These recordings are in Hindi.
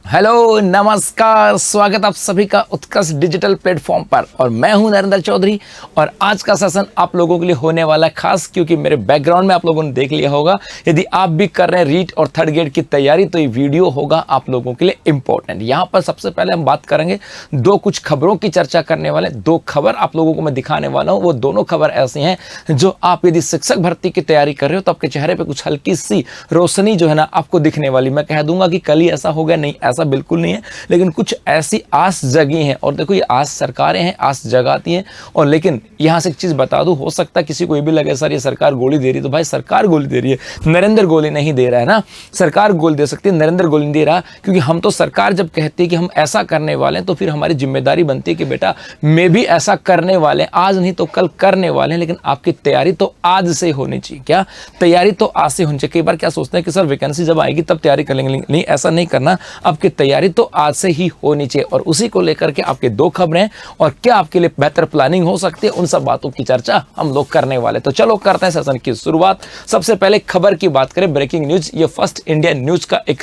हेलो नमस्कार, स्वागत आप सभी का उत्कर्ष डिजिटल प्लेटफॉर्म पर। और मैं हूं नरेंद्र चौधरी। और आज का सेशन आप लोगों के लिए होने वाला है खास, क्योंकि मेरे बैकग्राउंड में आप लोगों ने देख लिया होगा। यदि आप भी कर रहे हैं रीट और थर्ड ग्रेड की तैयारी तो ये वीडियो होगा आप लोगों के लिए इंपॉर्टेंट। यहाँ पर सबसे पहले हम बात करेंगे कुछ खबरों की चर्चा करने वाले। दो खबर आप लोगों को मैं दिखाने वाला हूँ। वो दोनों खबर ऐसी हैं जो आप यदि शिक्षक भर्ती की तैयारी कर रहे हो तो आपके चेहरे पर कुछ हल्की सी रोशनी जो है ना आपको दिखने वाली। मैं कह दूंगा कि कल ही ऐसा हो गया, नहीं, ऐसा बिल्कुल नहीं है, लेकिन कुछ ऐसी आस जगी है। और देखो, ये आस सरकारें हैं, आस जगाती हैं। और लेकिन यहां से एक चीज बता दूं, हो सकता है किसी को ये भी लगे सर ये सरकार गोली दे रही है। तो भाई सरकार गोली दे रही है, नरेंद्र गोली नहीं दे रहा है ना। सरकार गोली दे सकती है, नरेंद्र गोली नहीं दे रहा। क्योंकि हम तो, सरकार जब कहती है कि हम ऐसा करने वाले हैं तो फिर हमारी जिम्मेदारी बनती है कि बेटा मैं भी ऐसा करने वाले, आज नहीं तो कल करने वाले हैं। लेकिन आपकी तैयारी तो आज से होनी चाहिए। क्या तैयारी तो आज से होनी चाहिए। कई बार क्या सोचते हैं कि सर वैकेंसी जब आएगी तब तैयारी कर लेंगे, नहीं, ऐसा नहीं करना। आपकी तैयारी तो आज से ही होनी चाहिए। और उसी को लेकर के आपके दो खबरें और क्या आपके लिए बेहतर प्लानिंग हो सकती है, उन सब बातों की चर्चा हम लोग करने वाले। तो चलो करते हैं सेशन की शुरुआत। सबसे पहले खबर की बात करें, ब्रेकिंग न्यूज। ये फर्स्ट इंडिया न्यूज का एक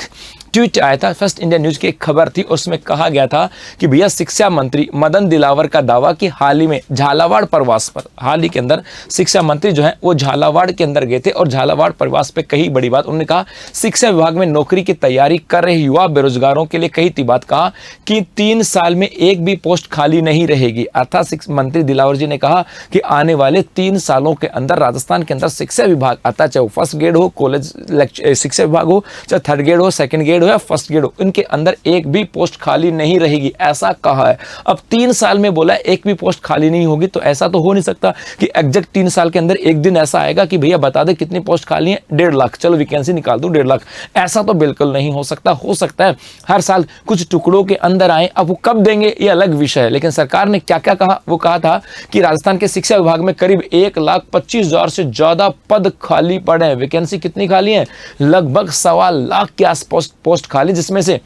ट्वीट आया था। फर्स्ट इंडिया न्यूज की एक खबर थी, उसमें कहा गया था कि भैया शिक्षा मंत्री मदन दिलावर का दावा कि हाल ही में झालावाड़ प्रवास पर, हाल ही के अंदर शिक्षा मंत्री जो है वो झालावाड़ के अंदर गए थे और झालावाड़ प्रवास पे कही बड़ी बात। उन्होंने कहा शिक्षा विभाग में नौकरी की तैयारी कर रहे युवा बेरोजगारों के लिए कही थी बात। कहा कि 3 साल में एक भी पोस्ट खाली नहीं रहेगी। अर्थात शिक्षा मंत्री दिलावर जी ने कहा कि आने वाले 3 सालों के अंदर राजस्थान के अंदर शिक्षा विभाग, अर्थात चाहे वो फर्स्ट ग्रेड हो, कॉलेज शिक्षा विभाग हो, चाहे थर्ड ग्रेड हो, सेकंड ग्रेड हो या फर्स्ट ग्रेड हो, इनके अंदर एक भी पोस्ट खाली नहीं रहेगी, ऐसा कहा है। अब 3 साल में बोला एक भी पोस्ट खाली नहीं होगी, तो ऐसा तो हो नहीं सकता कि एग्जैक्ट 3 साल के अंदर एक दिन ऐसा आएगा कि भैया बता दे कितनी पोस्ट खाली है, 1.5 लाख, चलो वैकेंसी निकाल दूं 1.5 लाख। ऐसा तो बिल्कुल नहीं हो सकता। हो सकता है हर साल कुछ टुकड़ों के अंदर आए, अब वो कब देंगे ये अलग विषय है। लेकिन सरकार ने क्या क्या कहा, वो कहा था कि राजस्थान के शिक्षा विभाग में करीब 1,25,000 से ज्यादा पद खाली पड़े हैं। वैकेंसी कितनी खाली है? लगभग 1.25 लाख के आसपास पोस्ट खाली, जिसमें से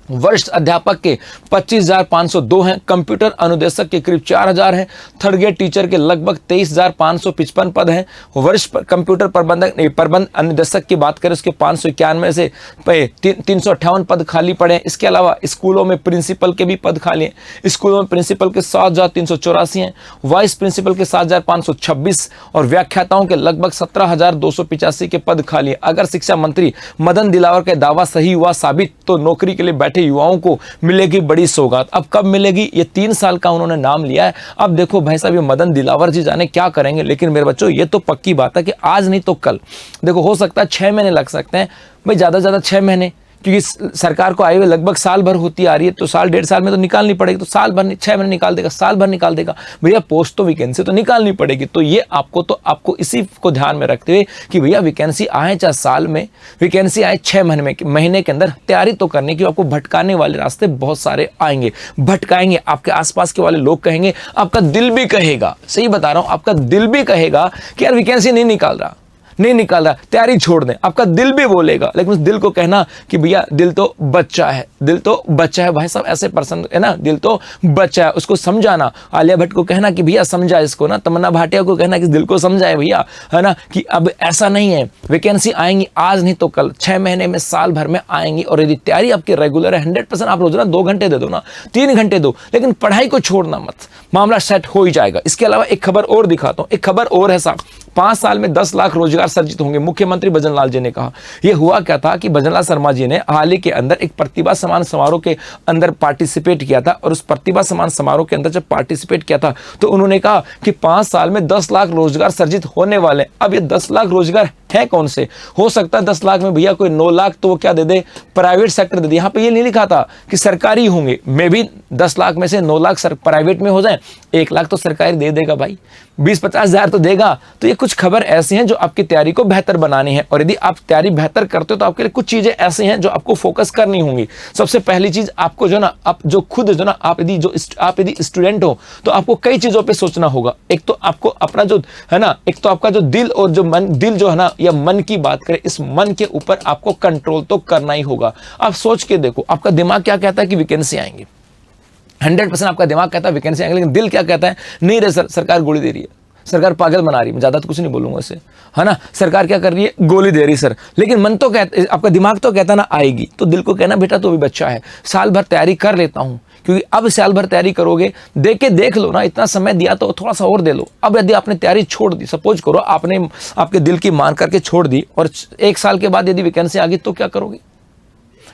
वरिष्ठ अध्यापक के 25,502 हैं, कंप्यूटर अनुदेशक के करीब 4,000 हैं, थर्ड ग्रेड टीचर के लगभग 23,555 पद हैं, वरिष्ठ कंप्यूटर प्रबंध अनुदेशक की बात करें उसके 591 से 358 पद खाली पड़े हैं। इसके अलावा स्कूलों में प्रिंसिपल के भी पद खाली हैं। स्कूलों में प्रिंसिपल के 7,384 हैं, वाइस प्रिंसिपल के 7,526 और व्याख्याताओं के लगभग 17,285 के पद खाली हैं। अगर शिक्षा मंत्री मदन दिलावर का दावा सही हुआ साबित तो नौकरी के लिए बैठे युवाओं को मिलेगी बड़ी सौगात। अब कब मिलेगी? ये 3 साल का उन्होंने नाम लिया है। अब देखो भाई साहब, ये मदन दिलावर जी जाने क्या करेंगे। लेकिन मेरे बच्चों, ये तो पक्की बात है कि आज नहीं तो कल, देखो हो सकता है 6 महीने लग सकते हैं भाई, ज्यादा से ज्यादा 6 महीने, क्योंकि सरकार को आए हुए लगभग साल भर होती आ रही है। तो साल 1.5 साल में तो निकालनी पड़ेगी। तो साल भर 6 महीने निकाल देगा, साल भर निकाल देगा भैया, पोस्ट तो वैकेंसी तो निकालनी पड़ेगी। तो ये आपको इसी को ध्यान में रखते हुए कि भैया वैकेंसी आए चाहे साल में, वैकेंसी आए 6 महीने के अंदर, तैयारी तो करने की। आपको भटकाने वाले रास्ते बहुत सारे आएंगे, भटकाएंगे। आपके आसपास के वाले लोग कहेंगे, आपका दिल भी कहेगा, सही बता रहा हूं, आपका दिल भी कहेगा कि यार वैकेंसी नहीं निकाल रहा, तैयारी छोड़ दें। आपका दिल भी बोलेगा, लेकिन उस दिल को कहना कि भैया दिल तो बच्चा है भाई साहब, ऐसे पर्सन है ना, दिल तो बच्चा है, उसको समझाना। आलिया भट्ट को कहना कि भैया समझा इसको ना, तमन्ना भाटिया को कहना कि दिल को समझाए भैया, है ना, कि अब ऐसा नहीं है, वैकेंसी आएंगी आज नहीं तो कल, 6 महीने में, साल भर में आएंगी। और यदि तैयारी आपकी रेगुलर है, 100% आप रोज ना 2 घंटे दे दो ना, 3 घंटे दो, लेकिन पढ़ाई को छोड़ना मत, मामला सेट हो ही जाएगा। इसके अलावा एक खबर और दिखाता हूं, एक खबर और है साहब, 5 साल में 10 लाख रोजगार सर्जित होंगे, मुख्यमंत्री भजनलाल जी ने कहा। यह हुआ क्या था कि भजनलाल शर्मा जी ने हाल ही के अंदर एक प्रतिभा सम्मान समारोह के अंदर पार्टिसिपेट किया था। और उस प्रतिभा सम्मान समारोह के अंदर जब पार्टिसिपेट किया था तो उन्होंने कहा कि 5 साल में 10 लाख रोजगार सर्जित होने वाले। अब ये 10 लाख रोजगार है कौन से? हो सकता है 10 लाख में भैया कोई 9 लाख तो वो क्या दे दे, प्राइवेट सेक्टर दे दे। यहाँ पे ये नहीं लिखा था कि सरकारी होंगे, मे भी 10 लाख में से 9 लाख प्राइवेट में हो जाए, 1 लाख तो सरकारी दे देगा भाई, 20-50 हजार तो देगा। तो ये कुछ खबर ऐसी हैं जो आपकी तैयारी को बेहतर बनानी है। और यदि आप तैयारी बेहतर करते हो तो आपके लिए कुछ चीजें ऐसी हैं जो आपको फोकस करनी होंगी। सबसे पहली चीज आपको जो ना, आप जो खुद जो ना, आप यदि स्टूडेंट हो तो आपको कई चीजों पे सोचना होगा। एक तो आपको अपना जो है ना, एक तो आपका जो दिल और जो मन, दिल जो है ना, या मन की बात करें, इस मन के ऊपर आपको कंट्रोल तो करना ही होगा। आप सोच के देखो, आपका दिमाग क्या कहता है कि वैकेंसी आएंगे, 100% आपका दिमाग कहता है वैकेंसी आएंगे, लेकिन दिल क्या कहता है, नहीं रे सरकार गोली दे रही है, सरकार पागल बना रही है, ज़्यादा तो कुछ नहीं बोलूँगा इसे, है ना। सरकार क्या कर रही है, गोली दे रही सर, लेकिन मन तो कहता, आपका दिमाग तो कहता ना आएगी, तो दिल को कहना बेटा तो भी बच्चा है, साल भर तैयारी कर लेता हूँ, क्योंकि अब साल भर तैयारी करोगे, देख लो ना, इतना समय दिया तो थोड़ा सा और दे लो। अब यदि आपने तैयारी छोड़ दी, सपोज करो आपने आपके दिल की मान करके छोड़ दी और 1 साल के बाद यदि वैकेंसी आ गई तो क्या करोगे?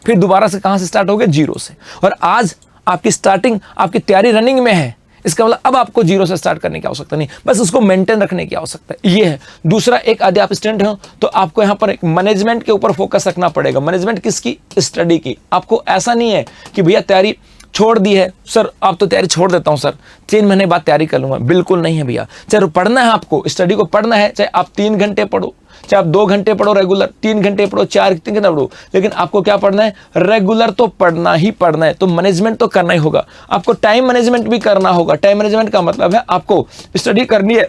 फिर दोबारा से कहाँ से स्टार्ट होगे? जीरो से। और आज आपकी स्टार्टिंग, आपकी तैयारी रनिंग में है, इसका मतलब अब आपको जीरो से स्टार्ट करने की आवश्यकता नहीं, बस उसको मेंटेन रखने की आवश्यकता है, ये है। दूसरा, एक आधे आप स्टूडेंट हो तो आपको यहाँ पर एक मैनेजमेंट के ऊपर फोकस रखना पड़ेगा। मैनेजमेंट किसकी? स्टडी की। आपको ऐसा नहीं है कि भैया तैयारी छोड़ दी है सर, आप तो तैयारी छोड़ देता हूं सर, 3 महीने बाद तैयारी कर लूंगा, बिल्कुल नहीं है भैया। चाहे पढ़ना है आपको, स्टडी को पढ़ना है, चाहे आप 3 घंटे पढ़ो, चाहे आप 2 घंटे पढ़ो रेगुलर, 3 घंटे पढ़ो, 4 घंटे पढ़ो, लेकिन आपको क्या पढ़ना है? रेगुलर तो पढ़ना ही पढ़ना है। तो मैनेजमेंट तो करना ही होगा, आपको टाइम मैनेजमेंट भी करना होगा। टाइम मैनेजमेंट का मतलब है आपको स्टडी करनी है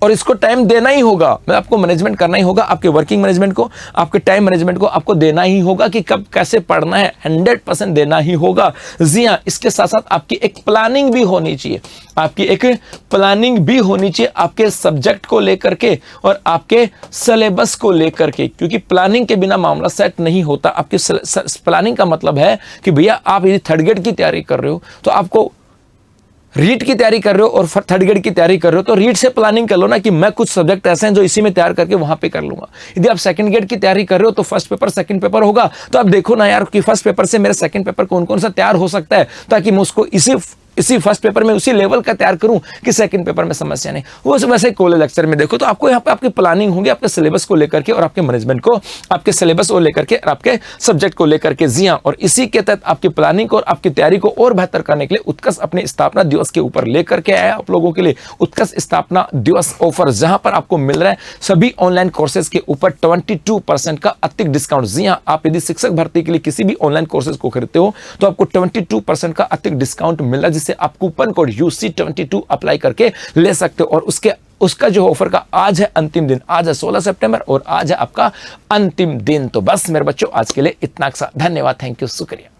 और इसको टाइम देना ही होगा, मतलब आपको मैनेजमेंट करना ही होगा, आपके वर्किंग मैनेजमेंट को, आपके टाइम मैनेजमेंट को आपको देना ही होगा कि कब कैसे पढ़ना है, 100% देना ही होगा। जी हाँ, इसके साथ साथ आपकी एक प्लानिंग भी होनी चाहिए, आपकी एक प्लानिंग भी होनी चाहिए आपके सब्जेक्ट को लेकर के और आपके सिलेबस को लेकर के, क्योंकि प्लानिंग के बिना मामला सेट नहीं होता। आपकी प्लानिंग का मतलब है कि भैया आप यदि 3rd ग्रेड की तैयारी कर रहे हो तो आपको रीट की तैयारी कर रहे हो और 3rd ग्रेड की तैयारी कर रहे हो तो रीट से प्लानिंग कर लो ना कि मैं कुछ सब्जेक्ट ऐसे हैं जो इसी में तैयार करके वहां पे कर लूंगा। यदि आप 2nd ग्रेड की तैयारी कर रहे हो तो फर्स्ट पेपर 2nd पेपर होगा, तो आप देखो ना यार कि फर्स्ट पेपर से मेरा 2nd पेपर कौन कौन सा तैयार हो सकता है, ताकि मैं उसको इसी फर्स्ट पेपर में उसी लेवल का तैयार करूं कि 2nd पेपर में समस्या नहीं। वो वैसे कॉलेज लेक्चर में देखो तो आपको यहाँ पे आपकी प्लानिंग होगी आपके सिलेबस को लेकर के और आपके मैनेजमेंट को, आपके सिलेबस को लेकर के और आपके सब्जेक्ट को लेकर के। जी हाँ, और इसी के तहत आपकी प्लानिंग को और आपकी तैयारी को और बेहतर करने के लिए उत्कर्ष अपने स्थापना दिवस के ऊपर लेकर के आया आप लोगों के लिए उत्कर्ष स्थापना दिवस ऑफर, जहां पर आपको मिल रहा है सभी ऑनलाइन कोर्सेज के ऊपर 22% का अतिरिक्त डिस्काउंट। जी हाँ, आप यदि शिक्षक भर्ती के लिए किसी भी ऑनलाइन कोर्सेज को खरीदते हो तो आपको 22% का अतिरिक्त डिस्काउंट मिल रहा है, जिससे आप कूपन कोड UC22 अप्लाई करके ले सकते हो। और उसका जो ऑफर का आज है अंतिम दिन, आज है 16 सितंबर और आज है आपका अंतिम दिन। तो बस मेरे बच्चों आज के लिए इतना सा, धन्यवाद, थैंक यू, शुक्रिया।